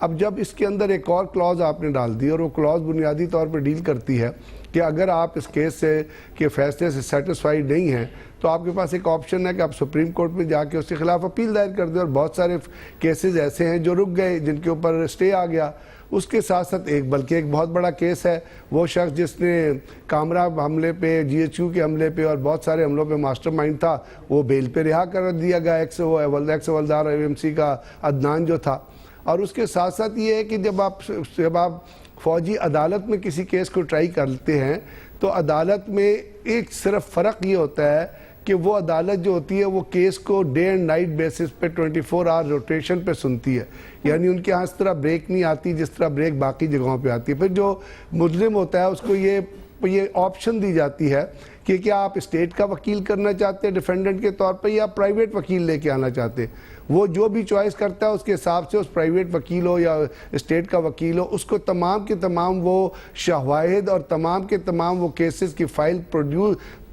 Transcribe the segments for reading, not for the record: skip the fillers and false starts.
اب جب اس کے اندر ایک اور کلوز آپ نے ڈال دی اور وہ کلوز بنیادی طور پر ڈیل کرتی ہے کہ اگر آپ اس کیس سے کے فیصلے سے سیٹسفائیڈ نہیں ہیں تو آپ کے پاس ایک آپشن ہے کہ آپ سپریم کورٹ میں جا کے اس کے خلاف اپیل دائر کر دیں، اور بہت سارے کیسز ایسے ہیں جو رک گئے جن کے اوپر اسٹے آ گیا۔ اس کے ساتھ ساتھ بلکہ ایک بہت بڑا کیس ہے، وہ شخص جس نے کامرا حملے پہ، جی ایچ یو کے حملے پہ اور بہت سارے حملوں پہ ماسٹر مائنڈ تھا، وہ بیل پہ رہا کر دیا گیا، ایکس حوالدار IMC کا عدنان جو تھا۔ اور اس کے ساتھ ساتھ یہ ہے کہ جب آپ فوجی عدالت میں کسی کیس کو ٹرائی کرتے ہیں تو عدالت میں ایک صرف فرق یہ ہوتا ہے کہ وہ عدالت جو ہوتی ہے وہ کیس کو ڈے اینڈ نائٹ بیسس پہ 24 آور روٹیشن پہ سنتی ہے، یعنی ان کے ہاں اس طرح بریک نہیں آتی جس طرح بریک باقی جگہوں پہ آتی ہے۔ پھر جو مجرم ہوتا ہے اس کو یہ آپشن دی جاتی ہے کہ کیا آپ اسٹیٹ کا وکیل کرنا چاہتے ہیں ڈیفینڈنٹ کے طور پہ یا پرائیویٹ وکیل لے کے آنا چاہتے ہیں۔ وہ جو بھی چوائس کرتا ہے اس کے حساب سے اس پرائیویٹ وکیل ہو یا اسٹیٹ کا وکیل ہو، اس کو تمام کے تمام وہ شواہد اور تمام کے تمام وہ کیسز کی فائل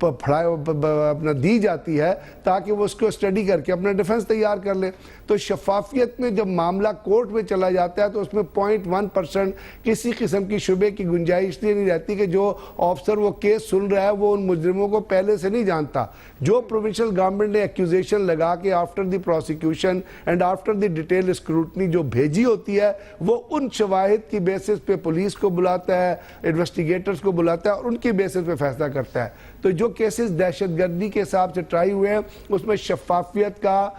اپنا دی جاتی ہے تاکہ وہ اس کو اسٹڈی کر کے اپنا ڈیفنس تیار کر لے۔ تو شفافیت میں جب معاملہ کورٹ میں چلا جاتا ہے تو اس میں 0.1% کسی قسم کی شبے کی گنجائش نہیں رہتی کہ جو آفسر وہ کیس سن رہا ہے وہ ان مجرموں کو پہلے سے نہیں جانتا۔ جو پروونشل گورنمنٹ نے ایکیوزیشن لگا کے after the prosecution and after the detail scrutiny جو بھیجی ہوتی ہے وہ ان شواہد کی بیسس پہ پولیس کو بلاتا ہے، انویسٹیگیٹرز کو بلاتا ہے اور ان کی بیسس پہ فیصلہ کرتا ہے۔ تو جو کیسز دہشت گردی کے حساب سے ٹرائی ہوئے ہیں اس میں شفافیت کا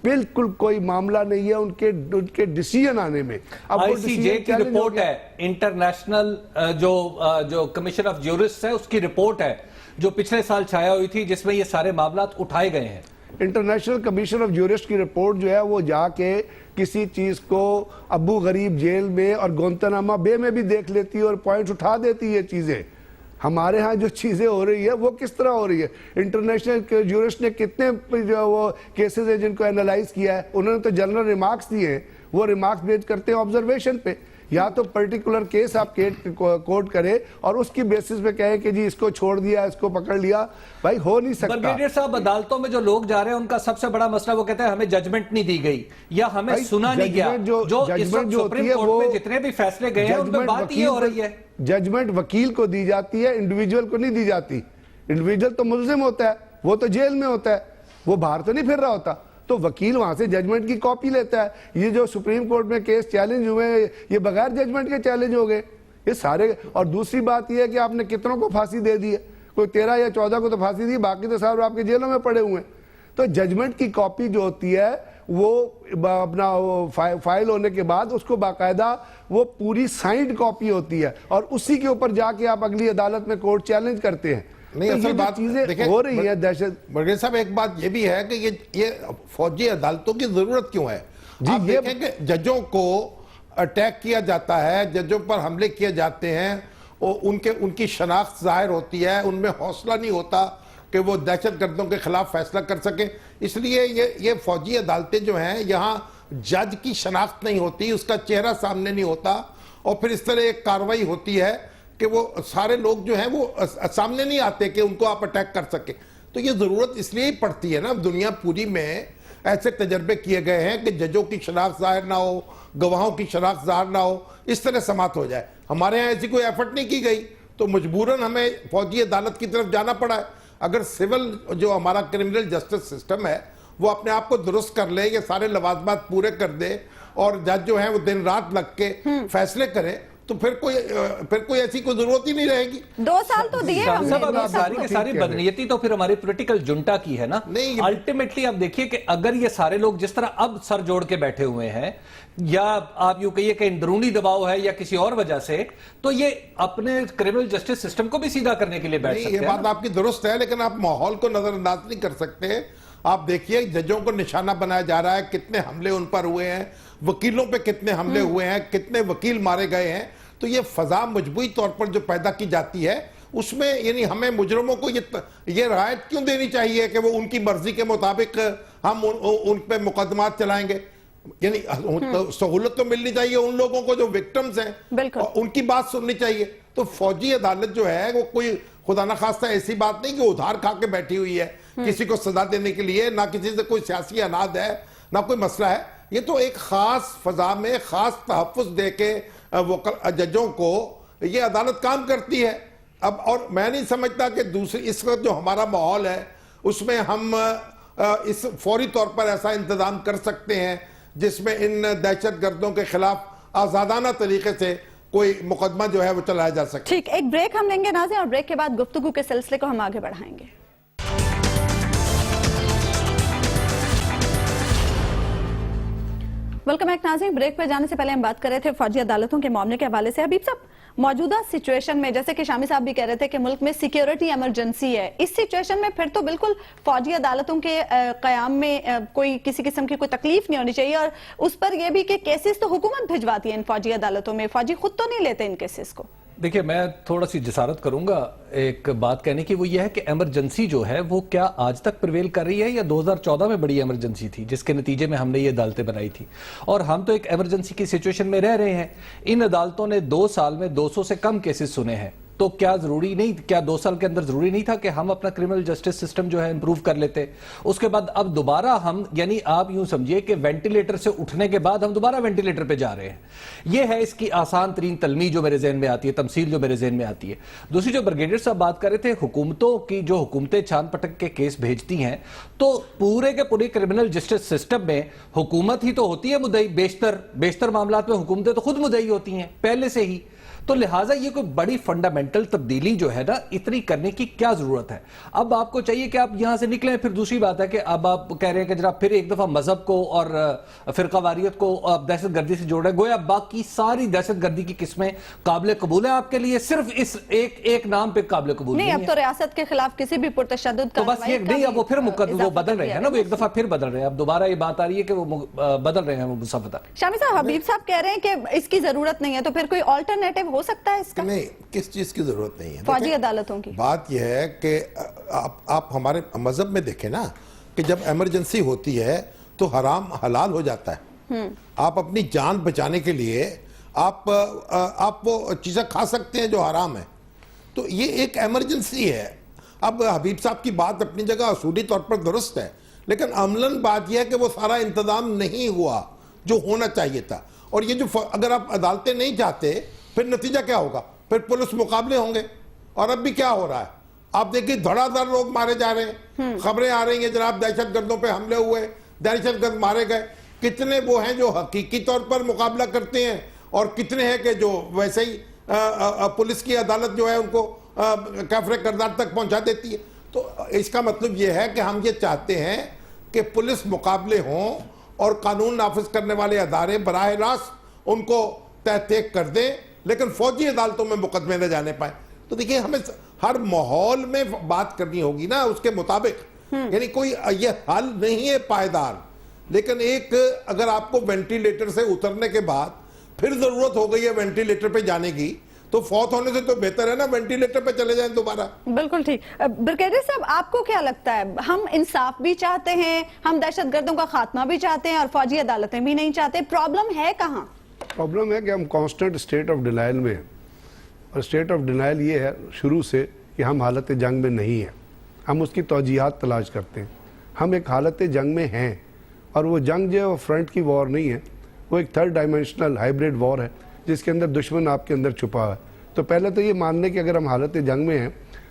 بالکل کوئی معاملہ نہیں ہے ان کے ڈیسیژن آنے میں۔ اب آئی سی جے کی رپورٹ ہے، انٹرنیشنل جو کمیشن آف جیورسٹ ہے اس کی رپورٹ ہے جو پچھلے سال چھایا ہوئی تھی جس میں یہ سارے معاملات اٹھائے گئے ہیں۔ انٹرنیشنل کمیشن آف جیورسٹ کی رپورٹ جو ہے وہ جا کے کسی چیز کو ابو غریب جیل میں اور گوانتانامو بے میں بھی دیکھ لیتی ہے اور پوائنٹس اٹھا دیتی ہے چیزیں۔ ہمارے ہاں جو چیزیں ہو رہی ہے وہ کس طرح ہو رہی ہے؟ انٹرنیشنل جیورسٹ نے کتنے جو وہ کیسز ہیں جن کو انالائز کیا ہے، انہوں نے تو جنرل ریمارکس دیے ہیں، وہ ریمارکس بیس کرتے ہیں آبزرویشن پہ، یا تو پرٹیکولر کیس آپ کوٹ کرے اور اس کی بیسس پہ کہیں کہ جی اس کو چھوڑ دیا، اس کو پکڑ لیا، بھائی ہو نہیں سکتا۔ بریگیڈیئر صاحب، عدالتوں میں جو لوگ جا رہے ہیں ان کا سب سے بڑا مسئلہ وہ کہتے ہیں ہمیں ججمنٹ نہیں دی گئی یا ہمیں سنا نہیں گیا۔ جو اس وقت سپریم کورٹ میں جتنے بھی فیصلے گئے ہیں ان پہ بات یہ ہو رہی ہے، ججمنٹ وکیل کو دی جاتی ہے، انڈیویجول کو نہیں دی جاتی۔ انڈیویجول تو ملزم ہوتا ہے، وہ تو جیل میں ہوتا ہے، وہ باہر تو نہیں پھر رہا ہوتا، تو وکیل وہاں سے ججمنٹ کی کاپی لیتا ہے۔ یہ جو سپریم کورٹ میں کیس چیلنج ہوئے ہیں یہ بغیر ججمنٹ کے چیلنج ہو گئے یہ سارے۔ اور دوسری بات یہ ہے کہ آپ نے کتنوں کو پھانسی دے دی ہے، کوئی 13 یا 14 کو تو پھانسی دی، باقی تو صاحب آپ کے جیلوں میں پڑے ہوئے ہیں۔ تو ججمنٹ کی کاپی جو ہوتی ہے وہ اپنا فائل ہونے کے بعد اس کو باقاعدہ وہ پوری سائنڈ کاپی ہوتی ہے اور اسی کے اوپر جا کے آپ اگلی عدالت میں کورٹ چیلنج کرتے ہیں۔ نہیں، اصل بات چیزیں ہو رہی ہیں دہشت۔ برگیڈیئر صاحب ایک بات یہ بھی ہے کہ یہ فوجی عدالتوں کی ضرورت کیوں ہے؟ آپ دیکھیں کہ ججوں کو اٹیک کیا جاتا ہے، ججوں پر حملے کیے جاتے ہیں، ان کی شناخت ظاہر ہوتی ہے، ان میں حوصلہ نہیں ہوتا کہ وہ دہشت گردوں کے خلاف فیصلہ کر سکیں۔ اس لیے یہ فوجی عدالتیں جو ہیں یہاں جج کی شناخت نہیں ہوتی، اس کا چہرہ سامنے نہیں ہوتا، اور پھر اس طرح ایک کارروائی ہوتی ہے کہ وہ سارے لوگ جو ہیں وہ سامنے نہیں آتے کہ ان کو آپ اٹیک کر سکیں۔ تو یہ ضرورت اس لیے ہی پڑتی ہے نا، دنیا پوری میں ایسے تجربے کیے گئے ہیں کہ ججوں کی شناخت ظاہر نہ ہو، گواہوں کی شناخت ظاہر نہ ہو، اس طرح سماعت ہو جائے۔ ہمارے ہاں ایسی کوئی ایفرٹ نہیں کی گئی تو مجبوراً ہمیں فوجی عدالت کی طرف جانا پڑا ہے۔ اگر سول جو ہمارا کرمنل جسٹس سسٹم ہے وہ اپنے آپ کو درست کر لے، یہ سارے لوازمات پورے کر دے اور جج جو ہیں وہ دن رات لگ کے فیصلے کرے تو پھر کوئی ایسی کوئی ضرورت ہی نہیں رہے گی۔ 2 سال تو دیے ہم نے۔ ساری کی ساری بدنیتی تو پھر ہماری پولیٹیکل جنٹا کی ہے نا۔ الٹیمیٹلی آپ دیکھیے کہ اگر یہ سارے لوگ جس طرح اب سر جوڑ کے بیٹھے ہوئے ہیں یا آپ یوں کہیے کہ اندرونی دباؤ ہے یا کسی اور وجہ سے، تو یہ اپنے کرمنل جسٹس سسٹم کو بھی سیدھا کرنے کے لیے بیٹھ سکتے ہیں۔ یہ بات آپ کی درست ہے لیکن آپ ماحول کو نظر انداز نہیں کر سکتے۔ آپ دیکھیے ججوں کو نشانہ بنایا جا رہا ہے، کتنے حملے ان پر ہوئے ہیں، وکیلوں پہ کتنے حملے ہوئے ہیں، کتنے وکیل مارے گئے ہیں۔ تو یہ فضا مجموعی طور پر جو پیدا کی جاتی ہے اس میں یعنی ہمیں مجرموں کو یہ رعایت کیوں دینی چاہیے کہ وہ ان کی مرضی کے مطابق ہم ان پہ مقدمات چلائیں گے؟ یعنی سہولت تو ملنی چاہیے ان لوگوں کو جو وکٹمز ہیں، ان کی بات سننی چاہیے۔ تو فوجی عدالت جو ہے وہ کوئی خدا نخواستہ ایسی بات نہیں کہ ادھار کھا کے بیٹھی ہوئی ہے کسی کو سزا دینے کے لیے، نہ کسی سے کوئی سیاسی اناد ہے، نہ کوئی مسئلہ ہے۔ یہ تو ایک خاص فضا میں خاص تحفظ دے کے ججوں کو یہ عدالت کام کرتی ہے. اب اور میں نہیں سمجھتا کہ دوسری اس وقت جو ہمارا ماحول ہے اس میں ہم اس فوری طور پر ایسا انتظام کر سکتے ہیں جس میں ان دہشت گردوں کے خلاف آزادانہ طریقے سے کوئی مقدمہ جو ہے وہ چلایا جا سکے. ٹھیک، ایک بریک ہم لیں گے ناظرین، اور بریک کے بعد گفتگو کے سلسلے کو ہم آگے بڑھائیں گے. ویلکم بیک ناظرین. بریک پہ جانے سے پہلے ہم بات کر رہے تھے فوجی عدالتوں کے معاملے کے حوالے سے. حبیب صاحب، موجودہ سچویشن میں جیسے کہ شامی صاحب بھی کہہ رہے تھے کہ ملک میں سیکیورٹی ایمرجنسی ہے، اس سچویشن میں پھر تو بالکل فوجی عدالتوں کے قیام میں کوئی کسی قسم کی کوئی تکلیف نہیں ہونی چاہیے، اور اس پر یہ بھی کہ کیسز تو حکومت بھجواتی ہے ان فوجی عدالتوں میں، فوجی خود تو نہیں لیتے ان کیسز کو. دیکھیں، میں تھوڑا سی جسارت کروں گا ایک بات کہنے کی، وہ یہ ہے کہ ایمرجنسی جو ہے وہ کیا آج تک پریویل کر رہی ہے یا 2014 میں بڑی ایمرجنسی تھی جس کے نتیجے میں ہم نے یہ عدالتیں بنائی تھی، اور ہم تو ایک ایمرجنسی کی سچویشن میں رہ رہے ہیں. ان عدالتوں نے 2 سال میں 200 سے کم کیسز سنے ہیں، تو کیا 2 سال کے اندر ضروری نہیں تھا کہ ہم اپنا کرمنل جسٹس سسٹم جو ہے امپروو کر لیتے؟ اس کے بعد اب دوبارہ ہم، یعنی آپ یوں سمجھیے کہ وینٹیلیٹر سے اٹھنے کے بعد ہم دوبارہ وینٹیلیٹر پہ جا رہے ہیں. یہ ہے اس کی آسان ترین تلمیح جو میرے ذہن میں آتی ہے، تمثیل جو میرے ذہن میں آتی ہے. دوسری جو بریگیڈیئر صاحب بات کر رہے تھے حکومتوں کی، جو حکومتیں چھان پٹک کے کیس بھیجتی ہیں، تو پورے کے پورے کرمنل جسٹس سسٹم میں حکومت ہی تو ہوتی ہے مدعی. بیشتر معاملات میں حکومتیں تو خود مدعی ہوتی ہیں پہلے سے ہی. تو لہٰذا یہ کوئی بڑی فنڈامنٹل تبدیلی جو ہے نا اتنی کرنے کی کیا ضرورت ہے؟ اب آپ کو چاہیے کہ آپ یہاں سے نکلیں. پھر دوسری بات ہے کہ اب آپ کہہ رہے ہیں کہ جناب پھر ایک دفعہ مذہب کو اور فرقہ واریت کو دہشت گردی سے جوڑ رہے ہیں، گویا باقی ساری دہشت گردی کی قسمیں قابل قبول ہیں آپ کے لیے، صرف اس ایک نام پہ قابل قبول نہیں ہے. اب تو ریاست کے خلاف کسی بھی پرتشدد تو بس یہ نہیں، اب وہ پھر وہ بدل رہے ہیں نا، وہ ایک دفعہ پھر بدل رہے ہیں. اب دوبارہ یہ بات آ رہی ہے کہ وہ بدل رہے ہیں وہ مصفدہ. شامی صاحب، حبیب صاحب کہہ رہے ہیں کہ اس کی ضرورت نہیں ہے، تو پھر کوئی آلٹرنیٹو ہو سکتا ہے اس کا؟ نہیں، کس چیز کی ضرورت نہیں ہے؟ فوجی عدالتوں کی بات یہ ہے کہ آپ ہمارے مذہب میں دیکھیں نا کہ جب ایمرجنسی ہوتی ہے تو حرام حلال ہو جاتا ہے. آپ اپنی جان بچانے کے لیے آپ وہ چیزیں کھا سکتے ہیں جو حرام ہے. تو یہ ایک ایمرجنسی ہے. اب حبیب صاحب کی بات اپنی جگہ اصولی طور پر درست ہے، لیکن عملاً بات یہ ہے کہ وہ سارا انتظام نہیں ہوا جو ہونا چاہیے تھا. اور یہ جو اگر آپ عدالتیں نہیں چاہتے پھر نتیجہ کیا ہوگا؟ پھر پولیس مقابلے ہوں گے. اور اب بھی کیا ہو رہا ہے آپ دیکھیے، دھڑا دھڑ لوگ مارے جا رہے ہیں. خبریں آ رہی ہیں جناب دہشت گردوں پہ حملے ہوئے، دہشت گرد مارے گئے. کتنے وہ ہیں جو حقیقی طور پر مقابلہ کرتے ہیں اور کتنے ہیں کہ جو ویسے ہی پولیس کی عدالت جو ہے ان کو کافر کردار تک پہنچا دیتی ہے. تو اس کا مطلب یہ ہے کہ ہم یہ چاہتے ہیں کہ پولیس مقابلے ہوں اور قانون نافذ کرنے والے ادارے براہ راست ان کو تحقیق کر دیں، لیکن فوجی عدالتوں میں مقدمے نہ جانے پائیں. تو دیکھیں، ہمیں ہر ماحول میں بات کرنی ہوگی نا اس کے مطابق. یعنی کوئی یہ حل نہیں ہے پائیدار، لیکن ایک اگر آپ کو وینٹیلیٹر سے اترنے کے بعد پھر ضرورت ہو گئی ہے وینٹیلیٹر پہ جانے کی، تو فوت ہونے سے تو بہتر ہے نا وینٹیلیٹر پہ چلے جائیں دوبارہ. بالکل ٹھیک. بریگیڈیئر صاحب، آپ کو کیا لگتا ہے، ہم انصاف بھی چاہتے ہیں، ہم دہشت گردوں کا خاتمہ بھی چاہتے ہیں، اور فوجی عدالتیں بھی نہیں چاہتے، پرابلم ہے کہاں؟ پرابلم ہے کہ ہم کانسٹنٹ اسٹیٹ آف ڈینائل میں ہیں، اور اسٹیٹ آف ڈینائل یہ ہے شروع سے کہ ہم حالت جنگ میں نہیں ہیں. ہم اس کی توجیہات تلاش کرتے ہیں. ہم ایک حالت جنگ میں ہیں، اور وہ جنگ جو ہے وہ فرنٹ کی وار نہیں ہے، وہ ایک 3rd ڈائمینشنل ہائبریڈ وار ہے جس کے اندر دشمن آپ کے اندر چھپا ہے. تو پہلے تو یہ ماننے کہ اگر ہم حالت جنگ میں ہیں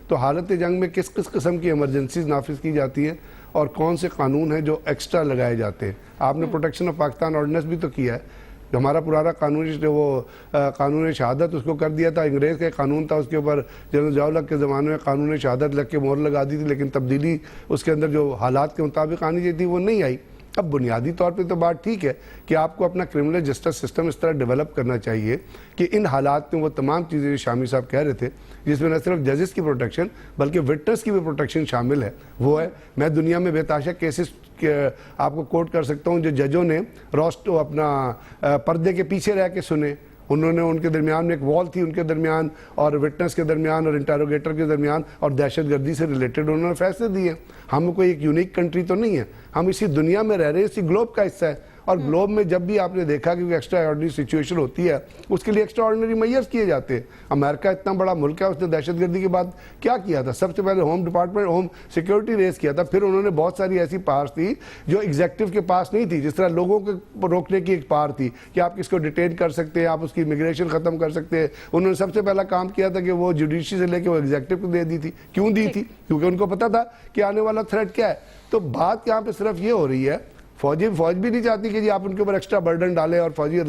تو حالت جنگ میں کس قسم کی ایمرجنسیز نافذ کی جاتی ہیں اور کون سے قانون ہیں جو ایکسٹرا لگائے جاتے ہیں. آپ نے پروٹیکشن آف پاکستان آرڈیننس بھی تو کیا ہے. ہمارا پرانا قانون شہادت اس کو کر دیا تھا، انگریز کا قانون تھا، اس کے اوپر جنرل ضیاء الحق کے زمانے میں قانون شہادت لگ کے مہر لگا دی تھی، لیکن تبدیلی اس کے اندر جو حالات کے مطابق آنی چاہیے تھی وہ نہیں آئی. اب بنیادی طور پہ تو بات ٹھیک ہے کہ آپ کو اپنا کرمنل جسٹس سسٹم اس طرح ڈیولپ کرنا چاہیے کہ ان حالات میں وہ تمام چیزیں جو شامی صاحب کہہ رہے تھے، جس میں نہ صرف ججز کی پروٹیکشن بلکہ وٹنس کی بھی پروٹیکشن شامل ہے، وہ ہے. میں دنیا میں بے تحاشا کیسز آپ کو کوٹ کر سکتا ہوں جو ججوں نے اپنا پردے کے پیچھے رہ کے سنے. انہوں نے ان کے درمیان میں ایک وال تھی ان کے درمیان اور وٹنس کے درمیان اور انٹروگیٹر کے درمیان، اور دہشت گردی سے ریلیٹڈ انہوں نے فیصلے دیے. ہم کوئی ایک یونیک کنٹری تو نہیں ہے، ہم اسی دنیا میں رہ رہے ہیں، اسی گلوب کا حصہ ہے، اور گلوب میں جب بھی آپ نے دیکھا کہ ایکسٹرا آرڈنری سچویشن ہوتی ہے اس کے لیے ایکسٹرا آرڈنری میئرز کیے جاتے ہیں. امریکہ اتنا بڑا ملک ہے, اس نے دہشت گردی کے بعد کیا کیا تھا؟ سب سے پہلے ہوم سیکیورٹی ریز کیا تھا, پھر انہوں نے بہت ساری ایسی پاورز تھی جو ایگزیکٹو کے پاس نہیں تھی. جس طرح لوگوں کو روکنے کی ایک پاور تھی کہ آپ کس کو ڈیٹین کر سکتے ہیں, آپ اس کی امیگریشن ختم کر سکتے ہیں. انہوں نے سب سے پہلا کام کیا تھا کہ وہ جوڈیشری سے لے کے وہ ایگزیکٹو کو دے دی تھی. کیوں دی تھی؟ کیونکہ ان کو پتا تھا کہ آنے والا تھریٹ کیا ہے. تو بات یہاں پہ صرف یہ ہو رہی ہے, فوج بھی نہیں چاہتی کہ جی آپ ان کے اوپر ایکسٹرا برڈن ڈالیں اور فوجی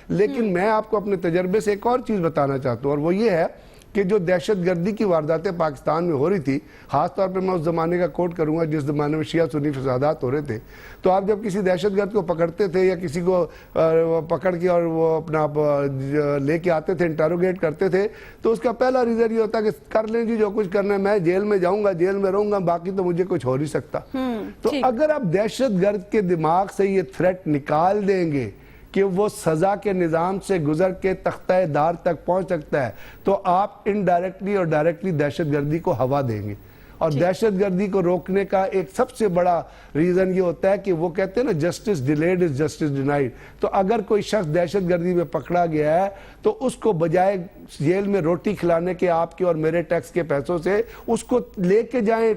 لیکن میں آپ کو اپنے تجربے سے ایک اور چیز بتانا چاہتا ہوں, اور وہ یہ ہے کہ جو دہشت گردی کی وارداتیں پاکستان میں ہو رہی تھی, خاص طور پہ میں اس زمانے کا کوٹ کروں گا جس زمانے میں شیعہ سنی فسادات ہو رہے تھے, تو آپ جب کسی دہشت گرد کو پکڑتے تھے یا کسی کو پکڑ کے اور وہ اپنا لے کے آتے تھے, انٹروگیٹ کرتے تھے, تو اس کا پہلا ریزن یہ ہوتا کہ کر لیں جی جو کچھ کرنا ہے, میں جیل میں جاؤں گا, جیل میں رہوں گا, باقی تو مجھے کچھ ہو نہیں سکتا. تو اگر آپ دہشت گرد کے دماغ سے یہ تھریٹ نکال دیں گے کہ وہ سزا کے نظام سے گزر کے تختہ دار تک پہنچ سکتا ہے, تو آپ انڈائریکٹلی اور ڈائریکٹلی دہشت گردی کو ہوا دیں گے. اور دہشت گردی کو روکنے کا ایک سب سے بڑا ریزن یہ ہوتا ہے کہ وہ کہتے ہیں نا جسٹس ڈیلیڈ از جسٹس ڈینائیڈ. تو اگر کوئی شخص دہشت گردی میں پکڑا گیا ہے تو اس کو بجائے جیل میں روٹی کھلانے کے آپ کے اور میرے ٹیکس کے پیسوں سے اس کو لے کے جائیں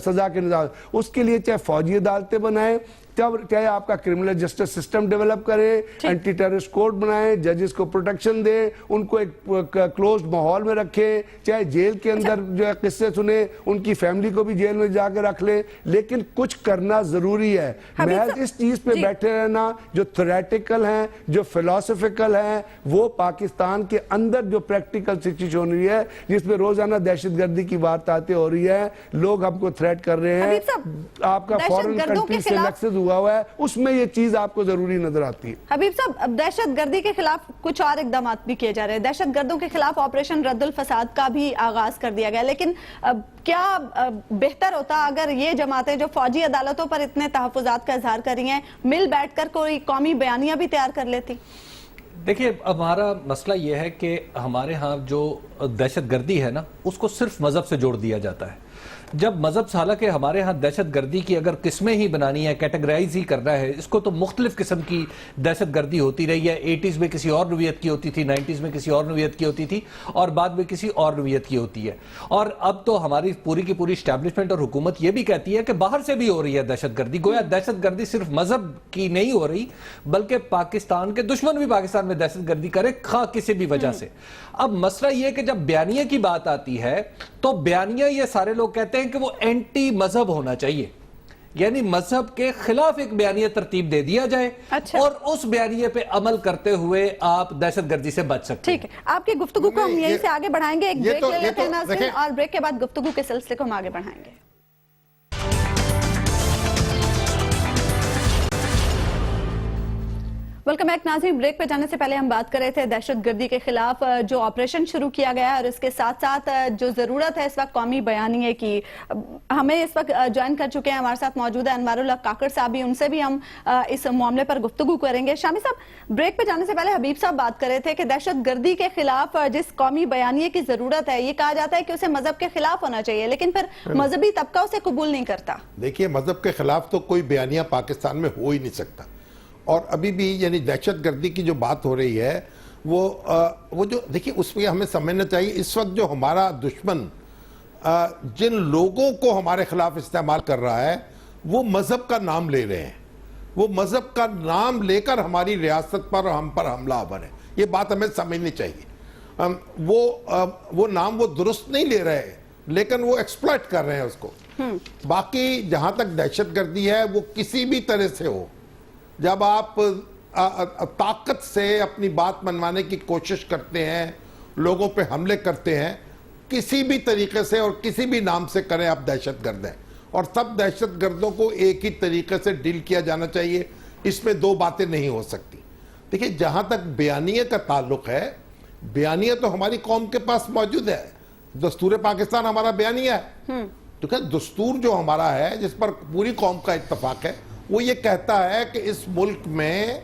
سزا کے نظام, اس کے لیے چاہے فوجی عدالتیں بنائیں, چاہے آپ کا کرمنل جسٹس سسٹم ڈیولپ کریں, اینٹی ٹیررسٹ کوڈ بنائیں, ججز کو پروٹیکشن دیں, ان کو ایک کلوزڈ ماحول میں رکھیں, چاہے جیل کے اندر جو ہے قصے سنیں, ان کی فیملی کو بھی جیل میں جا کے رکھ لیں, لیکن کچھ کرنا ضروری ہے. محض اس چیز پہ بیٹھے رہنا جو تھیوریٹیکل ہیں, جو فلسفیکل ہیں, وہ پاکستان کے اندر جو پریکٹیکل سچویشن ہو رہی ہے جس میں روزانہ دہشت گردی کی وارداتیں ہو رہی ہیں, لوگ ہم کو تھریٹ کر رہے ہیں, آپ کا فورن کنٹری سے نیکسس ہوا ہے, اس میں یہ چیز آپ کو ضروری نظر آتی ہے. حبیب صاحب, دہشت گردی کے خلاف کچھ اور اقدامات بھی کیے جا رہے ہیں. دہشت گردوں کے خلاف آپریشن رد الفساد کا بھی آغاز کر دیا گیا, لیکن کیا بہتر ہوتا اگر یہ جماعتیں جو فوجی عدالتوں پر اتنے تحفظات کا اظہار کر رہی ہیں مل بیٹھ کر کوئی قومی بیانیہ بھی تیار کر لیتی؟ دیکھیے, اب ہمارا مسئلہ یہ ہے کہ ہمارے ہاں جو دہشت گردی ہے نا, اس کو صرف مذہب سے جوڑ دیا جاتا ہے. جب مذہب, حالانکہ ہمارے ہاں دہشت گردی کی اگر قسمیں ہی بنانی ہے, کیٹیگرائز ہی کرنا ہے اس کو, تو مختلف قسم کی دہشت گردی ہوتی رہی ہے. 80s میں کسی اور نوعیت کی ہوتی تھی, 90s میں کسی اور نوعیت کی ہوتی تھی, اور بعد میں کسی اور نوعیت کی ہوتی ہے. اور اب تو ہماری پوری کی پوری اسٹیبلشمنٹ اور حکومت یہ بھی کہتی ہے کہ باہر سے بھی ہو رہی ہے دہشت گردی. گویا دہشت گردی صرف مذہب کی نہیں ہو رہی, بلکہ پاکستان کے دشمن بھی پاکستان میں دہشت گردی کرے, خواہ کسی بھی وجہ سے. اب مسئلہ یہ کہ جب بیانیے کی بات آتی ہے تو بیانیہ یہ سارے لوگ کہتے ہیں کہ وہ اینٹی مذہب ہونا چاہیے, یعنی مذہب کے خلاف ایک بیانیہ ترتیب دے دیا جائے اور اس بیانیے پہ عمل کرتے ہوئے آپ دہشت گردی سے بچ سکتے ہیں. ٹھیک ہے, آپ کی گفتگو کو ہم یہیں سے آگے بڑھائیں گے, ایک بریک لے لیتے ہیں ناظرین, اور بریک کے بعد گفتگو کے سلسلے کو ہم آگے بڑھائیں گے. ویلکم بیک ناظرین. بریک پہ جانے سے پہلے ہم بات کر رہے تھے دہشت گردی کے خلاف جو آپریشن شروع کیا گیا ہے, اور اس کے ساتھ ساتھ جو ضرورت ہے اس وقت قومی بیانیے کی. ہمیں اس وقت جوائن کر چکے ہیں, ہمارے ساتھ موجود ہے انوار اللہ کاکڑ صاحب بھی, ان سے بھی ہم اس معاملے پر گفتگو کریں گے. شامی صاحب, بریک پہ جانے سے پہلے حبیب صاحب بات کر رہے تھے کہ دہشت گردی کے خلاف جس قومی بیانیے کی ضرورت ہے, یہ کہا جاتا ہے کہ اسے مذہب کے خلاف ہونا چاہیے, لیکن پھر مذہبی طبقہ اسے قبول نہیں کرتا. دیکھیے, مذہب کے خلاف تو کوئی بیانیہ پاکستان میں ہو ہی نہیں سکتا. اور ابھی بھی یعنی دہشت گردی کی جو بات ہو رہی ہے وہ جو دیکھیے, اس پہ ہمیں سمجھنا چاہیے اس وقت جو ہمارا دشمن جن لوگوں کو ہمارے خلاف استعمال کر رہا ہے وہ مذہب کا نام لے رہے ہیں. وہ مذہب کا نام لے کر ہماری ریاست پر اور ہم پر حملہ آور ہے. یہ بات ہمیں سمجھنی چاہیے. وہ نام وہ درست نہیں لے رہے, لیکن وہ ایکسپلائٹ کر رہے ہیں اس کو. باقی جہاں تک دہشت گردی ہے وہ کسی بھی طرح سے ہو, جب آپ طاقت سے اپنی بات منوانے کی کوشش کرتے ہیں, لوگوں پہ حملے کرتے ہیں, کسی بھی طریقے سے اور کسی بھی نام سے کریں, آپ دہشت گرد ہیں. اور سب دہشت گردوں کو ایک ہی طریقے سے ڈیل کیا جانا چاہیے. اس میں دو باتیں نہیں ہو سکتی. دیکھیں, جہاں تک بیانیے کا تعلق ہے, بیانیہ تو ہماری قوم کے پاس موجود ہے. دستور پاکستان ہمارا بیانیہ ہے. تو دستور جو ہمارا ہے جس پر پوری قوم کا اتفاق ہے, وہ یہ کہتا ہے کہ اس ملک میں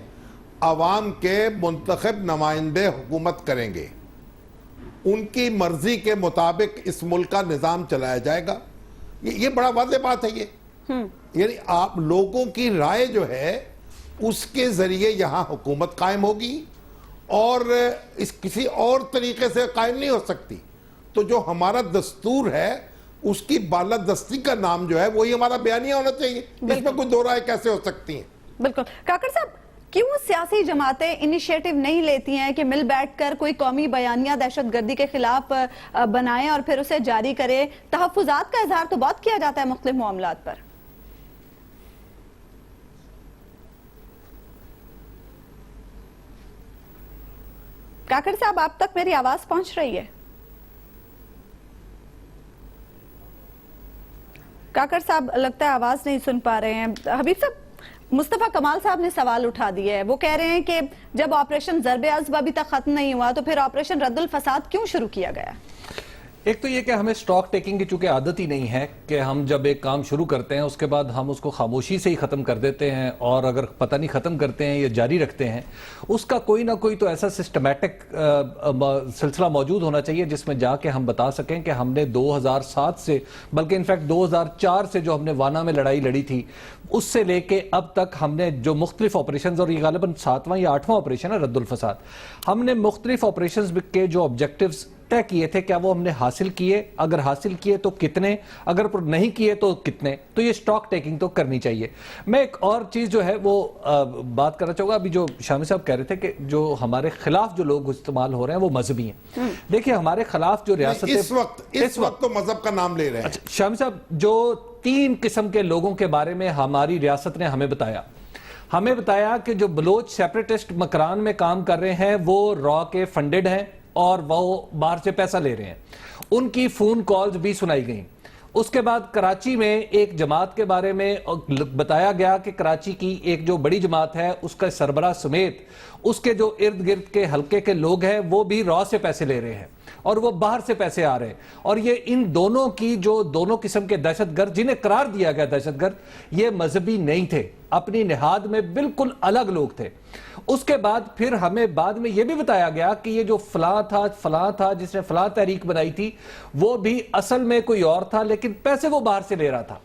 عوام کے منتخب نمائندے حکومت کریں گے, ان کی مرضی کے مطابق اس ملک کا نظام چلایا جائے گا. یہ بڑا واضح بات ہے. یہ یعنی آپ لوگوں کی رائے جو ہے اس کے ذریعے یہاں حکومت قائم ہوگی اور اس کسی اور طریقے سے قائم نہیں ہو سکتی. تو جو ہمارا دستور ہے اس کی بالادستی کا نام جو ہے وہی ہمارا بیانیہ ہونا چاہیے. اس میں کوئی دو رائے کیسے ہو سکتی ہیں؟ بالکل. کاکڑ صاحب کیوں سیاسی جماعتیں انیشیٹو نہیں لیتی ہیں کہ مل بیٹھ کر کوئی قومی بیانیہ دہشت گردی کے خلاف بنائیں اور پھر اسے جاری کرے؟ تحفظات کا اظہار تو بہت کیا جاتا ہے مختلف معاملات پر. کاکڑ صاحب آپ تک میری آواز پہنچ رہی ہے؟ کاکڑ صاحب لگتا ہے آواز نہیں سن پا رہے ہیں. حبیب صاحب، مصطفیٰ کمال صاحب نے سوال اٹھا دیا ہے. وہ کہہ رہے ہیں کہ جب آپریشن ضرب عضب ابھی تک ختم نہیں ہوا تو پھر آپریشن رد الفساد کیوں شروع کیا گیا؟ ایک تو یہ کہ ہمیں سٹاک ٹیکنگ کی چونکہ عادت ہی نہیں ہے کہ ہم جب ایک کام شروع کرتے ہیں اس کے بعد ہم اس کو خاموشی سے ہی ختم کر دیتے ہیں، اور اگر پتہ نہیں ختم کرتے ہیں یا جاری رکھتے ہیں، اس کا کوئی نہ کوئی تو ایسا سسٹمیٹک سلسلہ موجود ہونا چاہیے جس میں جا کے ہم بتا سکیں کہ ہم نے 2007 سے، بلکہ انفیکٹ 2004 سے جو ہم نے وانا میں لڑائی لڑی تھی، اس سے لے کے اب تک ہم نے جو مختلف آپریشنز، اور یہ غالباً 7واں یا 8واں آپریشن ہے رد الفساد، ہم نے مختلف آپریشنز کے جو آبجیکٹیوز طے کیے تھے، کیا وہ ہم نے حاصل کیے؟ اگر حاصل کیے تو کتنے؟ اگر نہیں کیے تو کتنے؟ تو یہ سٹاک ٹیکنگ تو کرنی چاہیے. میں ایک اور چیز جو ہے وہ بات کرنا چاہوں گا. ابھی جو شامی صاحب کہہ رہے تھے کہ جو ہمارے خلاف جو لوگ استعمال ہو رہے ہیں وہ مذہبی ہیں. دیکھیں ہمارے خلاف جو ریاست اس وقت تو مذہب کا نام لے رہے ہیں. شامی صاحب، جو 3 قسم کے لوگوں کے بارے میں ہماری ریاست نے ہمیں بتایا کہ جو بلوچ سیپریٹسٹ مکران میں کام کر رہے ہیں وہ را کے فنڈڈ ہیں اور وہ باہر سے پیسہ لے رہے ہیں. ان کی فون کالز بھی سنائی گئیں. اس کے بعد کراچی میں ایک جماعت کے بارے میں بتایا گیا کہ کراچی کی ایک جو بڑی جماعت ہے اس کا سربراہ سمیت اس کے جو ارد گرد کے حلقے کے لوگ ہیں وہ بھی را سے پیسے لے رہے ہیں اور وہ باہر سے پیسے آ رہے ہیں. اور یہ ان دونوں کی جو دونوں قسم کے دہشت گرد جنہیں قرار دیا گیا دہشت گرد، یہ مذہبی نہیں تھے، اپنی نہاد میں بالکل الگ لوگ تھے. اس کے بعد پھر ہمیں بعد میں یہ بھی بتایا گیا کہ یہ جو فلاں تھا جس نے فلاں تحریک بنائی تھی وہ بھی اصل میں کوئی اور تھا، لیکن پیسے وہ باہر سے لے رہا تھا.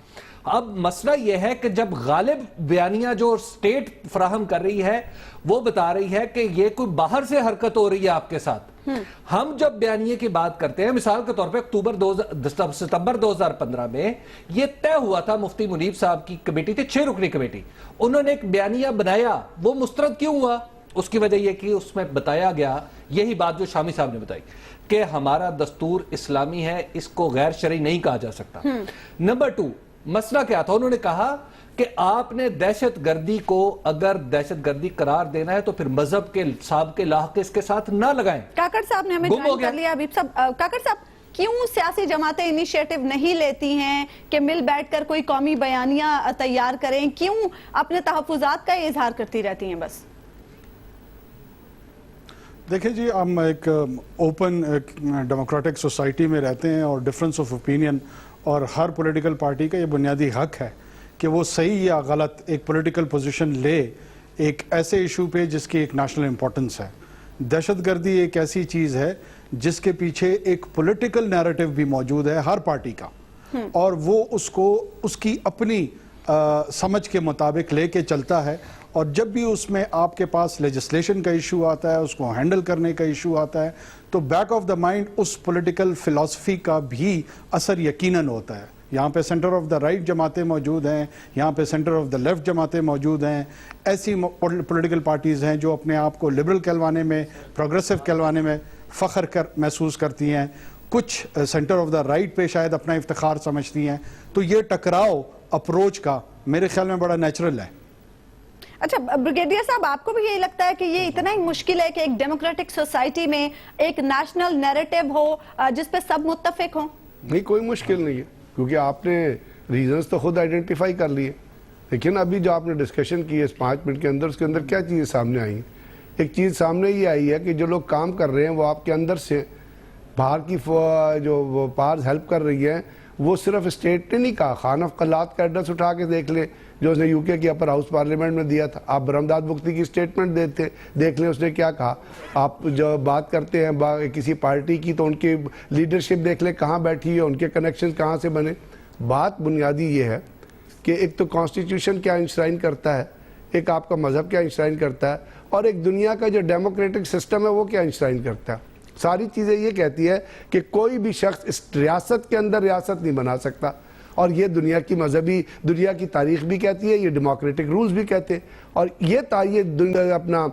اب مسئلہ یہ ہے کہ جب غالب بیانیہ جو اسٹیٹ فراہم کر رہی ہے وہ بتا رہی ہے کہ یہ کوئی باہر سے حرکت ہو رہی ہے آپ کے ساتھ، ہم جب بیانیے کی بات کرتے ہیں، مثال کے طور پہ ستمبر 2015 میں یہ طے ہوا تھا، مفتی منیب صاحب کی کمیٹی تھی، 6 رکنی کمیٹی، انہوں نے ایک بیانیہ بنایا، وہ مسترد کیوں ہوا؟ اس کی وجہ یہ کہ اس میں بتایا گیا یہی بات جو شامی صاحب نے بتائی کہ ہمارا دستور اسلامی ہے، اس کو غیر شرعی نہیں کہا جا سکتا. نمبر 2 مسئلہ کیا تھا؟ انہوں نے کہا کہ آپ نے دہشت گردی کو اگر دہشت گردی قرار دینا ہے تو پھر مذہب کے سابقے لاحق اس کے ساتھ نہ لگائیں. کاکڑ صاحب نے ہمیں جوائن کر لیا. حبیب صاحب، کاکڑ صاحب کیوں سیاسی جماعتیں انیشیٹو نہیں لیتی ہیں کہ مل بیٹھ کر کوئی قومی بیانیہ تیار کریں؟ کیوں اپنے تحفظات کا اظہار کرتی رہتی ہیں بس؟ دیکھیں جی، ہم ایک اوپن ڈیموکریٹک سوسائٹی میں رہتے ہیں اور ڈفرینس آف اوپینین اور ہر پولیٹیکل پارٹی کا یہ بنیادی حق ہے کہ وہ صحیح یا غلط ایک پولیٹیکل پوزیشن لے ایک ایسے ایشو پہ جس کی ایک نیشنل امپورٹنس ہے. دہشت گردی ایک ایسی چیز ہے جس کے پیچھے ایک پولیٹیکل نیریٹو بھی موجود ہے ہر پارٹی کا، اور وہ اس کی اپنی سمجھ کے مطابق لے کے چلتا ہے. اور جب بھی اس میں آپ کے پاس لیجسلیشن کا ایشو آتا ہے، اس کو ہینڈل کرنے کا ایشو آتا ہے، تو بیک آف دا مائنڈ اس پولیٹیکل فلسفی کا بھی اثر یقیناً ہوتا ہے. یہاں پہ سینٹر آف دا رائٹ جماعتیں موجود ہیں، یہاں پہ سینٹر آف دا لیفٹ جماعتیں موجود ہیں، ایسی پولیٹیکل پارٹیز ہیں جو اپنے آپ کو لبرل کہلوانے میں، پروگریسو کہلوانے میں فخر محسوس کرتی ہیں. کچھ سینٹر آف دا رائٹ پہ شاید اپنا افتخار سمجھتی ہیں. تو یہ ٹکراؤ اپروچ کا میرے خیال میں بڑا نیچرل ہے. اچھا بریگیڈیئر صاحب، آپ کو بھی یہی لگتا ہے کہ یہ اتنا ہی مشکل ہے کہ ایک ڈیموکریٹک سوسائٹی میں ایک نیشنل نیریٹو ہو جس پہ سب متفق ہوں؟ نہیں، کوئی مشکل نہیں ہے، کیونکہ آپ نے ریزنز تو خود آئیڈینٹیفائی کر لیے. لیکن ابھی جو آپ نے ڈسکشن کی ہے اس 5 منٹ کے اندر، اس کے اندر کیا چیزیں سامنے آئی ہیں؟ ایک چیز سامنے یہ آئی ہے کہ جو لوگ کام کر رہے ہیں وہ آپ کے اندر سے باہر کی جو پارز ہیلپ کر رہی ہیں، وہ صرف اسٹیٹ نے نہیں کہا. خان آف قلات کا ایڈریس اٹھا کے دیکھ لیں جو اس نے یو کے کی اپر ہاؤس پارلیمنٹ میں دیا تھا. آپ برہمداد مفتی کی اسٹیٹمنٹ دیکھ لیں، اس نے کیا کہا. آپ جو بات کرتے ہیں کسی پارٹی کی تو ان کی لیڈرشپ دیکھ لیں کہاں بیٹھی ہے، ان کے کنیکشن کہاں سے بنے. بات بنیادی یہ ہے کہ ایک تو کانسٹیٹیوشن کیا انشرائن کرتا ہے، ایک آپ کا مذہب کیا انشرائن کرتا ہے اور ایک دنیا کا جو ڈیموکریٹک سسٹم ہے وہ کیا انشرائن کرتا ہے. ساری چیزیں یہ کہتی ہے کہ کوئی بھی شخص اس ریاست کے اندر ریاست نہیں بنا سکتا, اور یہ دنیا کی مذہبی دنیا کی تاریخ بھی کہتی ہے, یہ ڈیموکریٹک رولز بھی کہتے ہیں. اور یہ اپنا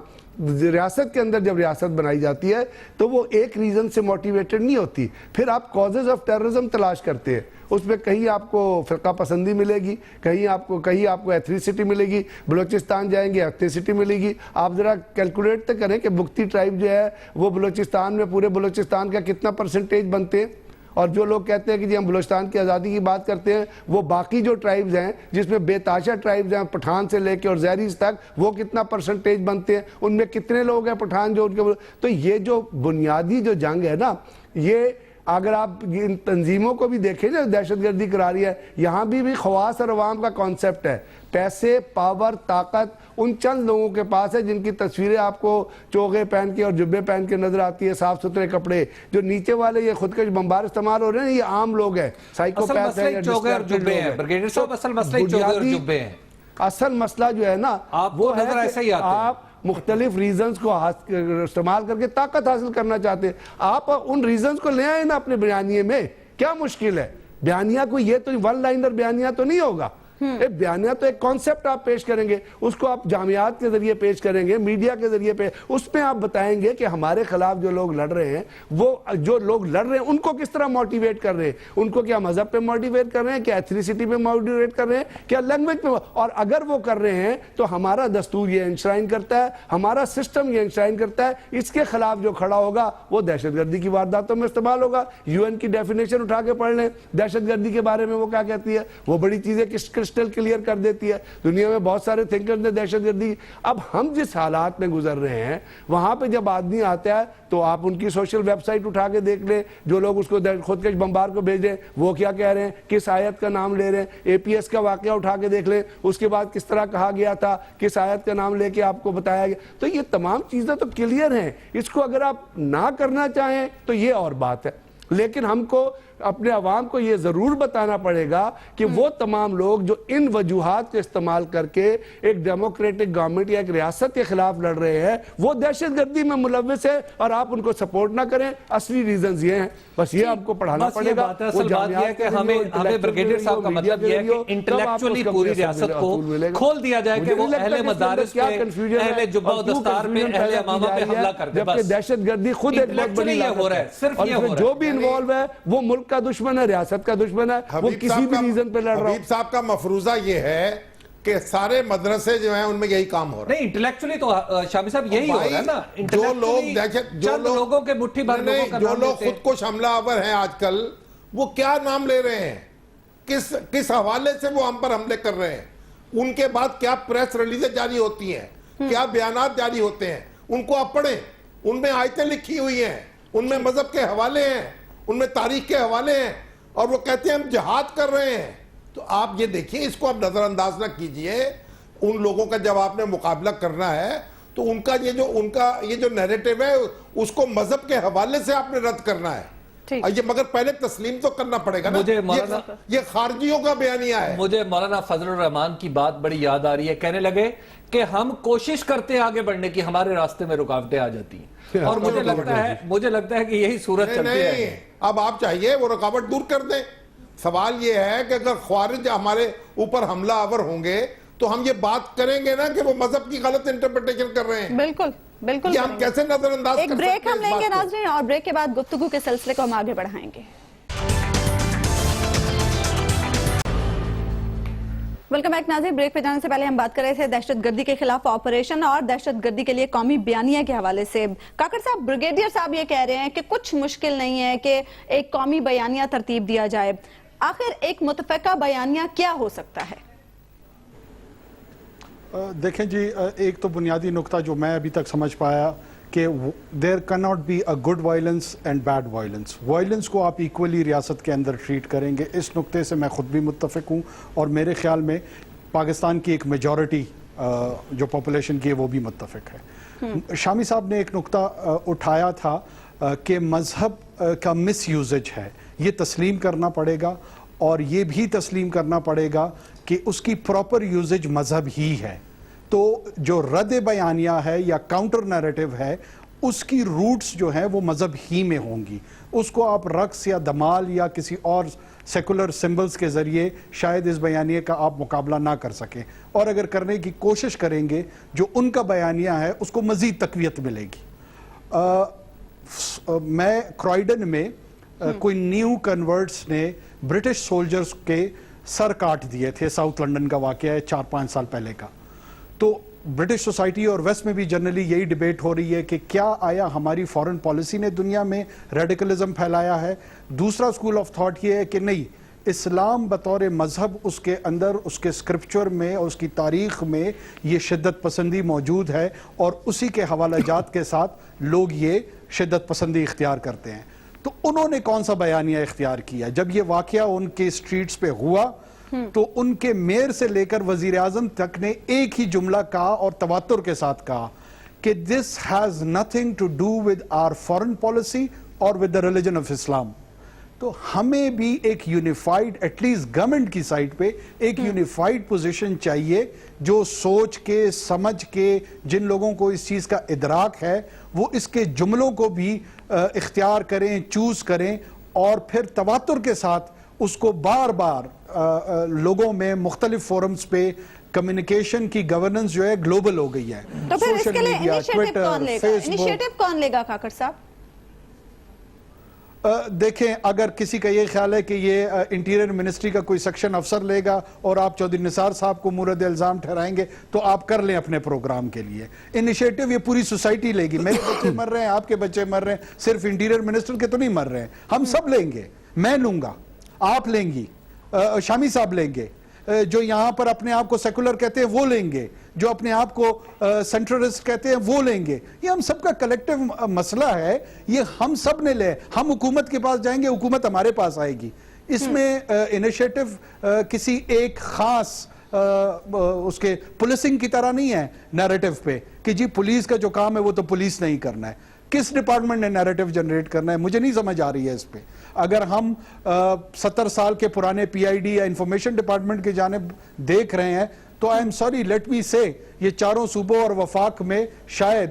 ریاست کے اندر جب ریاست بنائی جاتی ہے تو وہ ایک ریزن سے موٹیویٹڈ نہیں ہوتی. پھر آپ کازز آف ٹیررزم تلاش کرتے ہیں, اس میں کہیں آپ کو فرقہ پسندی ملے گی, کہیں آپ کو ایتھنیسٹی ملے گی. بلوچستان جائیں گے ایتھنیسٹی ملے گی. آپ ذرا کیلکولیٹ تو کریں کہ بگٹی ٹرائب جو ہے وہ بلوچستان میں پورے بلوچستان کا کتنا پرسنٹیج بنتے ہیں, اور جو لوگ کہتے ہیں کہ جی ہم بلوچستان کی آزادی کی بات کرتے ہیں, وہ باقی جو ٹرائبز ہیں جس میں بے تاشا ٹرائبز ہیں پٹھان سے لے کے اور زہریز تک, وہ کتنا پرسنٹیج بنتے ہیں, ان میں کتنے لوگ ہیں پٹھان جو ان کے. تو یہ جو بنیادی جو جنگ ہے نا, یہ اگر آپ ان تنظیموں کو بھی دیکھیں جو دہشت گردی کرا رہی ہے, یہاں بھی خواص اور عوام کا کانسیپٹ ہے. پیسے, پاور, طاقت ان چند لوگوں کے پاس ہے جن کی تصویریں آپ کو چوغے پہن کے اور جبے پہن کے نظر آتی ہے, صاف ستھرے کپڑے. جو نیچے والے یہ خودکش بمبار استعمال ہو رہے ہیں, یہ عام لوگ ہیں, سائیکوپیتھ ہیں, اصل مسئلہ جو ہے نا وہ ہے کہ آپ مختلف ریزنز کو استعمال کر کے طاقت حاصل کرنا چاہتے ہیں. آپ ان ریزنز کو لے آئیں نا اپنے بیانیے میں, کیا مشکل ہے؟ بیانیہ کو یہ تو ون لائنر بیانیہ تو نہیں ہوگا. ایک بیانیہ تو ایک کانسیپٹ آپ پیش کریں گے, اس کو آپ جامعات کے ذریعے پیش کریں گے, میڈیا کے ذریعے اس میں آپ بتائیں گے کہ ہمارے خلاف جو لوگ لڑ رہے ہیں, وہ جو لوگ لڑ رہے ہیں ان کو کس طرح موٹیویٹ کر رہے ہیں, ان کو کیا مذہب پہ موٹیویٹ کر رہے ہیں, کیا ایتھنیسٹی پہ موٹیویٹ کر رہے ہیں, کیا لینگویج پہ. اور اگر وہ کر رہے ہیں تو ہمارا دستور یہ انشرائن کرتا ہے, ہمارا سسٹم یہ انشرائن کرتا ہے, اس کے خلاف جو کھڑا ہوگا وہ دہشت گردی کی وارداتوں میں استعمال ہوگا. UN کی ڈیفینیشن اٹھا کے پڑھ لیں دہشت گردی کے بارے میں, وہ کیا کہتی ہے, وہ بڑی چیزیں کرسٹل کلیئر کر دیتی ہے. دنیا میں بہت سارے تھنکرز نے دہشت گردی. اب ہم جس حالات میں گزر رہے ہیں وہاں پہ جب آدمی آتا ہے تو آپ ان کی سوشل ویب سائٹ اٹھا کے دیکھ لیں, جو لوگ اس کو خودکش بمبار کو بھیج رہے ہیں وہ کیا کہہ رہے ہیں, کس آیت کا نام لے رہے ہیں. APS کا واقعہ اٹھا کے دیکھ لیں, اس کے بعد کس طرح کہا گیا تھا, کس آیت کا نام لے کے آپ کو بتایا گیا. تو یہ تمام چیزیں تو کلیئر ہیں. اس کو اگر آپ نہ کرنا چاہیں تو یہ اور بات ہے, لیکن ہم کو اپنے عوام کو یہ ضرور بتانا پڑے گا کہ وہ تمام لوگ جو ان وجوہات کا استعمال کر کے ایک ڈیموکریٹک گورنمنٹ یا ایک ریاست کے خلاف لڑ رہے ہیں وہ دہشت گردی میں ملوث ہے, اور آپ ان کو سپورٹ نہ کریں. اصلی ریزنز یہ ہیں, بس یہ آپ کو پڑھانا پڑے گا. اصل بات یہ ہے کہ ہمیں بریگیڈیئر صاحب کا مطلب یہ ہے کہ انٹلیکچولی پوری ریاست کو کھول دیا جائے کہ وہ اہل مدارس پہ, اہل جبہ و دستار پہ, اہل امامہ پہ حملہ کر دے. جبکہ دہشت گردی خود ایک بہت بڑی لاگت ہے, اور جو بھی انوالو ہے وہ ملک کا دشمن ہے, ریاست کا دشمن ہے, وہ کسی بھی ریزن پہ لڑ رہا ہے. حبیب صاحب کا مفروضہ یہ ہے کہ سارے مدرسے جو ہیں ان میں یہی کام ہو رہا ہے. نہیں, انٹلیکچولی تو شامی صاحب یہی ہو رہا ہے نا. جو لوگ چند لوگوں کے مٹھی بھر لوگوں کا جو نام لوگ خود کو حملہ آور ہیں آج کل, وہ کیا نام لے رہے ہیں, کس حوالے سے وہ ہم پر حملے کر رہے ہیں, ان کے بعد کیا پریس ریلیزیں جاری ہوتی ہیں, کیا بیانات جاری ہوتے ہیں, ان کو آپ پڑھیں. ان میں آیتیں لکھی ہوئی ہیں, ان میں مذہب کے حوالے ہیں, ان میں تاریخ کے حوالے ہیں, اور وہ کہتے ہیں ہم جہاد کر رہے ہیں. تو آپ یہ دیکھیں, اس کو آپ نظر انداز نہ کیجئے. ان لوگوں کا جب آپ نے مقابلہ کرنا ہے تو ان کا یہ جو نیریٹو ہے اس کو مذہب کے حوالے سے آپ نے رد کرنا ہے. یہ مگر پہلے تسلیم تو کرنا پڑے گا نا, یہ خارجیوں کا بیانیہ ہے. مجھے مولانا فضل الرحمان کی بات بڑی یاد آ رہی ہے, کہنے لگے کہ ہم کوشش کرتے ہیں آگے بڑھنے کی, ہمارے راستے میں رکاوٹیں آ جاتی ہیں, اور مجھے لگتا ہے کہ یہی صورت چلتی ہے. اب آپ چاہیے وہ رکاوٹ دور کر دیں. سوال یہ ہے کہ اگر خوارج ہمارے اوپر حملہ آور ہوں گے تو ہم یہ بات کریں گے نا کہ وہ مذہب کی غلط انٹرپریٹیشن کر رہے ہیں. بالکل بالکل, یہ ہم کیسے نظر انداز کر سکتے ہیں. ایک بریک ہم لیں گے ناظرین, اور بریک کے بعد گفتگو کے سلسلے کو ہم آگے بڑھائیں گے. ویلکم بیک ناظرین. بریک پہ جانے سے پہلے ہم بات کر رہے تھے دہشت گردی کے خلاف آپریشن اور دہشت گردی کے لیے قومی بیانیہ کے حوالے سے. کاکڑ صاحب, بریگیڈیئر صاحب یہ کہہ رہے ہیں کہ کچھ مشکل نہیں ہے کہ ایک قومی بیانیہ ترتیب دیا جائے. آخر ایک متفقہ بیانیہ کیا ہو سکتا ہے؟ دیکھیں جی, ایک تو بنیادی نقطہ جو میں ابھی تک سمجھ پایا کہ there cannot be a good violence and bad violence. Violence کو آپ ایکولی ریاست کے اندر ٹریٹ کریں گے, اس نقطے سے میں خود بھی متفق ہوں, اور میرے خیال میں پاکستان کی ایک میجورٹی جو پاپولیشن کی ہے وہ بھی متفق ہے. شامی صاحب نے ایک نقطہ اٹھایا تھا کہ مذہب کا مس یوزج ہے, یہ تسلیم کرنا پڑے گا, اور یہ بھی تسلیم کرنا پڑے گا کہ اس کی پراپر یوزج مذہب ہی ہے. تو جو رد بیانیہ ہے یا کاؤنٹر نیریٹو ہے اس کی روٹس جو ہیں وہ مذہب ہی میں ہوں گی. اس کو آپ رقص یا دمال یا کسی اور سیکولر سمبلز کے ذریعے شاید اس بیانیے کا آپ مقابلہ نہ کر سکیں, اور اگر کرنے کی کوشش کریں گے جو ان کا بیانیہ ہے اس کو مزید تقویت ملے گی. میں کرائیڈن میں کوئی نیو کنورٹس نے برٹش سولجرز کے سر کاٹ دیے تھے, ساؤتھ لنڈن کا واقعہ ہے 4-5 سال پہلے کا. تو برٹش سوسائٹی اور ویسٹ میں بھی جنرلی یہی ڈیبیٹ ہو رہی ہے کہ کیا آیا ہماری فارن پالیسی نے دنیا میں ریڈیکلزم پھیلایا ہے. دوسرا سکول آف تھاٹ یہ ہے کہ نہیں, اسلام بطور مذہب اس کے اندر اس کے اسکرپچر میں اور اس کی تاریخ میں یہ شدت پسندی موجود ہے, اور اسی کے حوالہ جات کے ساتھ لوگ یہ شدت پسندی اختیار کرتے ہیں. تو انہوں نے کون سا بیانیہ اختیار کیا؟ جب یہ واقعہ ان کے اسٹریٹس پہ ہوا تو ان کے میئر سے لے کر وزیر اعظم تک نے ایک ہی جملہ کہا اور تواتر کے ساتھ کہا کہ this has nothing to do with our foreign policy اور with the religion of Islam. تو ہمیں بھی ایک یونیفائڈ ایٹ لیسٹ گورنمنٹ کی سائٹ پہ ایک یونیفائڈ پوزیشن چاہیے جو سوچ کے سمجھ کے جن لوگوں کو اس چیز کا ادراک ہے وہ اس کے جملوں کو بھی اختیار کریں, چوز کریں, اور پھر تواتر کے ساتھ اس کو بار بار لوگوں میں مختلف فورمز پہ کمیونیکیشن کی گورننس جو ہے گلوبل ہو گئی ہے. تو پھر اس کے لیے انیشیٹو کون لے گا کاکڑ صاحب؟ دیکھیں, اگر کسی کا یہ خیال ہے کہ یہ انٹیریئر منسٹری کا کوئی سیکشن افسر لے گا اور آپ چودھری نثار صاحب کو مورد الزام ٹھہرائیں گے تو آپ کر لیں اپنے پروگرام کے لیے. انیشیٹو یہ پوری سوسائٹی لے گی. میرے بچے مر رہے ہیں, آپ کے بچے مر رہے ہیں, صرف انٹیریئر منسٹر کے تو نہیں مر رہے ہیں, ہم سب لیں گے. میں لوں گا, آپ لیں گی, شامی صاحب لیں گے, جو یہاں پر اپنے آپ کو سیکولر کہتے ہیں وہ لیں گے, جو اپنے آپ کو سینٹرلسٹ کہتے ہیں وہ لیں گے. یہ ہم سب کا کلیکٹیو مسئلہ ہے, یہ ہم سب نے لے. ہم حکومت کے پاس جائیں گے, حکومت ہمارے پاس آئے گی. اس میں انیشیٹو کسی ایک خاص اس کے پولیسنگ کی طرح نہیں ہے نیریٹو پہ کہ جی پولیس کا جو کام ہے وہ تو پولیس نہیں کرنا ہے. کس ڈپارٹمنٹ نے نیریٹو جنریٹ کرنا ہے مجھے نہیں سمجھ آ رہی ہے اس پہ. اگر ہم 70 سال کے پرانے پی آئی ڈی یا انفارمیشن ڈپارٹمنٹ کی جانب دیکھ رہے ہیں تو I am sorry let me سے یہ چاروں صوبوں اور وفاق میں شاید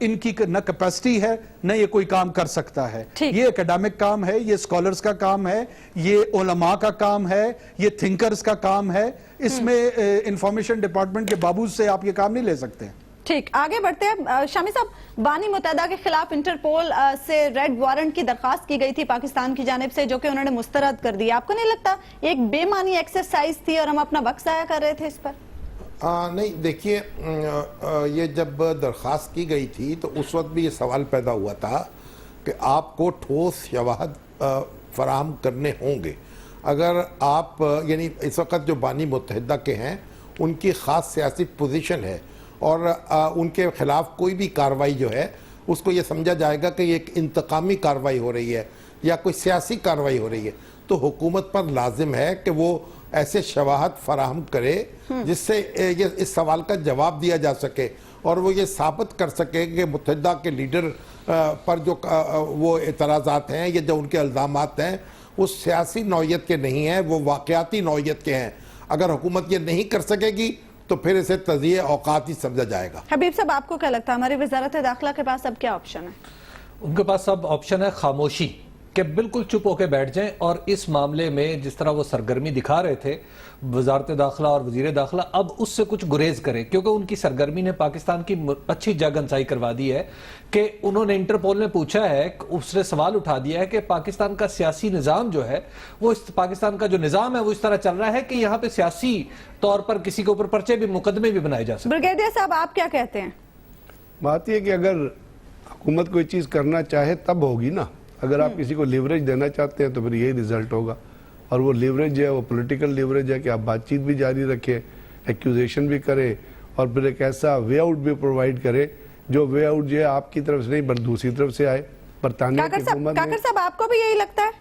ان کی نہ کیپیسٹی ہے نہ یہ کوئی کام کر سکتا ہے. یہ اکیڈمک کام ہے, یہ اسکالرز کا کام ہے, یہ علماء کا کام ہے, یہ تھنکرز کا کام ہے. اس میں انفارمیشن ڈپارٹمنٹ کے بابوز سے آپ یہ کام نہیں لے سکتے. ٹھیک, آگے بڑھتے ہیں. شامی صاحب, بانی متحدہ کے خلاف انٹرپول سے ریڈ وارنٹ کی درخواست کی گئی تھی پاکستان کی جانب سے, جو کہ انہوں نے مسترد کر دیا. آپ کو نہیں لگتا یہ ایک بے معنی ایکسرسائز تھی اور ہم اپنا وقت ضائع کر رہے تھے اس پر؟ نہیں, دیکھیے, یہ جب درخواست کی گئی تھی تو اس وقت بھی یہ سوال پیدا ہوا تھا کہ آپ کو ٹھوس شواہد فراہم کرنے ہوں گے. اگر آپ یعنی اس وقت جو بانی متحدہ کے ہیں ان کی خاص سیاسی پوزیشن ہے اور ان کے خلاف کوئی بھی کارروائی جو ہے اس کو یہ سمجھا جائے گا کہ یہ ایک انتقامی کارروائی ہو رہی ہے یا کوئی سیاسی کارروائی ہو رہی ہے, تو حکومت پر لازم ہے کہ وہ ایسے شواہد فراہم کرے جس سے اس سوال کا جواب دیا جا سکے اور وہ یہ ثابت کر سکے کہ متحدہ کے لیڈر پر جو وہ اعتراضات ہیں یا جو ان کے الزامات ہیں وہ سیاسی نوعیت کے نہیں ہیں, وہ واقعاتی نوعیت کے ہیں. اگر حکومت یہ نہیں کر سکے گی تو پھر اسے تضییع اوقات ہی سمجھا جائے گا. حبیب صاحب, آپ کو کیا لگتا ہے ہماری وزارت داخلہ کے پاس اب کیا آپشن ہے؟ ان کے پاس اب آپشن ہے خاموشی, کہ بالکل چپ ہو کے بیٹھ جائیں اور اس معاملے میں جس طرح وہ سرگرمی دکھا رہے تھے وزارت داخلہ اور وزیر داخلہ, اب اس سے کچھ گریز کریں, کیونکہ ان کی سرگرمی نے پاکستان کی اچھی جگ انسائی کروا دی ہے. کہ انہوں نے انٹرپول نے پوچھا ہے, اس نے سوال اٹھا دیا ہے کہ پاکستان کا سیاسی نظام جو ہے وہ پاکستان کا جو نظام ہے وہ اس طرح چل رہا ہے کہ یہاں پہ سیاسی طور پر کسی کے اوپر پرچے بھی مقدمے بھی بنائے جا سکتے. بریگیڈیئر صاحب, آپ کیا کہتے ہیں؟ بات یہ کہ اگر حکومت کوئی چیز کرنا چاہے تب ہوگی نا. اگر آپ کسی کو لیوریج دینا چاہتے ہیں تو پھر یہی ریزلٹ ہوگا, اور وہ لیوریج ہے وہ پولیٹیکل لیوریج ہے کہ آپ بات چیت بھی جاری رکھیں, ایکیوزیشن بھی کریں, اور پھر ایک ایسا وے آؤٹ بھی پرووائڈ کریں جو وے آؤٹ جو ہے آپ کی طرف سے نہیں بلکہ دوسری طرف سے آئے. برطانیہ کی حکومت کاکر صاحب, آپ کو بھی یہی لگتا ہے؟